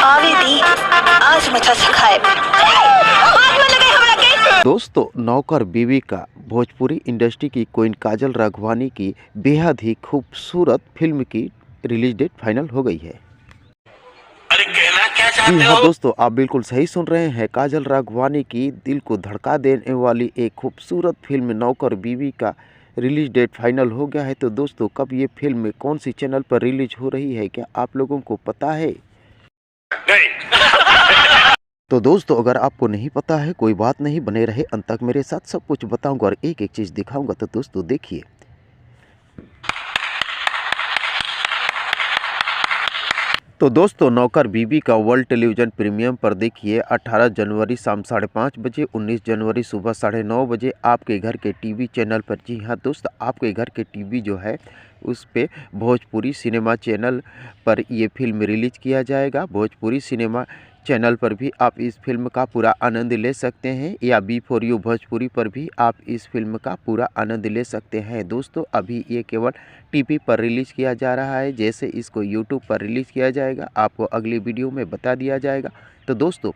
आवे दी आज मचा सखाए दोस्तों, नौकर बीवी का भोजपुरी इंडस्ट्री की क्वीन काजल राघवानी की बेहद ही खूबसूरत फिल्म की रिलीज डेट फाइनल हो गई है। अरे कहना क्या जी चाहते हाँ हो? दोस्तों, आप बिल्कुल सही सुन रहे हैं। काजल राघवानी की दिल को धड़का देने वाली एक खूबसूरत फिल्म नौकर बीवी का रिलीज डेट फाइनल हो गया है। तो दोस्तों, कब ये फिल्म कौन सी चैनल पर रिलीज हो रही है, क्या आप लोगों को पता है? नहीं। तो दोस्तों, अगर आपको नहीं पता है कोई बात नहीं, बने रहे अंत तक मेरे साथ, सब कुछ बताऊंगा और एक एक चीज़ दिखाऊंगा। तो दोस्तों देखिए। तो दोस्तों, नौकर बीवी का वर्ल्ड टेलीविज़न प्रीमियम पर देखिए 18 जनवरी शाम 5:30 बजे, 19 जनवरी सुबह 9:30 बजे आपके घर के टीवी चैनल पर। जी हाँ दोस्त, आपके घर के टीवी जो है उस पे भोजपुरी सिनेमा चैनल पर ये फिल्म रिलीज किया जाएगा। भोजपुरी सिनेमा चैनल पर भी आप इस फिल्म का पूरा आनंद ले सकते हैं, या B4U भोजपुरी पर भी आप इस फिल्म का पूरा आनंद ले सकते हैं। दोस्तों, अभी ये केवल टीवी पर रिलीज़ किया जा रहा है, जैसे इसको यूट्यूब पर रिलीज़ किया जाएगा आपको अगली वीडियो में बता दिया जाएगा। तो दोस्तों,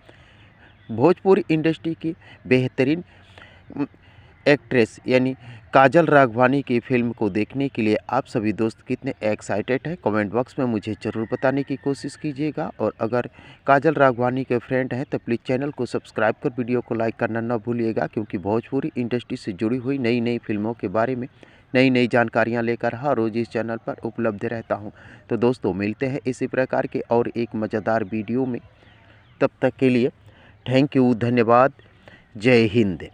भोजपुरी इंडस्ट्री की बेहतरीन एक्ट्रेस यानी काजल राघवानी की फिल्म को देखने के लिए आप सभी दोस्त कितने एक्साइटेड हैं, कमेंट बॉक्स में मुझे ज़रूर बताने की कोशिश कीजिएगा। और अगर काजल राघवानी के फ्रेंड हैं तो प्लीज़ चैनल को सब्सक्राइब कर वीडियो को लाइक करना ना भूलिएगा, क्योंकि भोजपुरी इंडस्ट्री से जुड़ी हुई नई नई फिल्मों के बारे में नई नई जानकारियाँ लेकर हर रोज़ इस चैनल पर उपलब्ध रहता हूँ। तो दोस्तों, मिलते हैं इसी प्रकार के और एक मज़ेदार वीडियो में। तब तक के लिए थैंक यू, धन्यवाद, जय हिंद।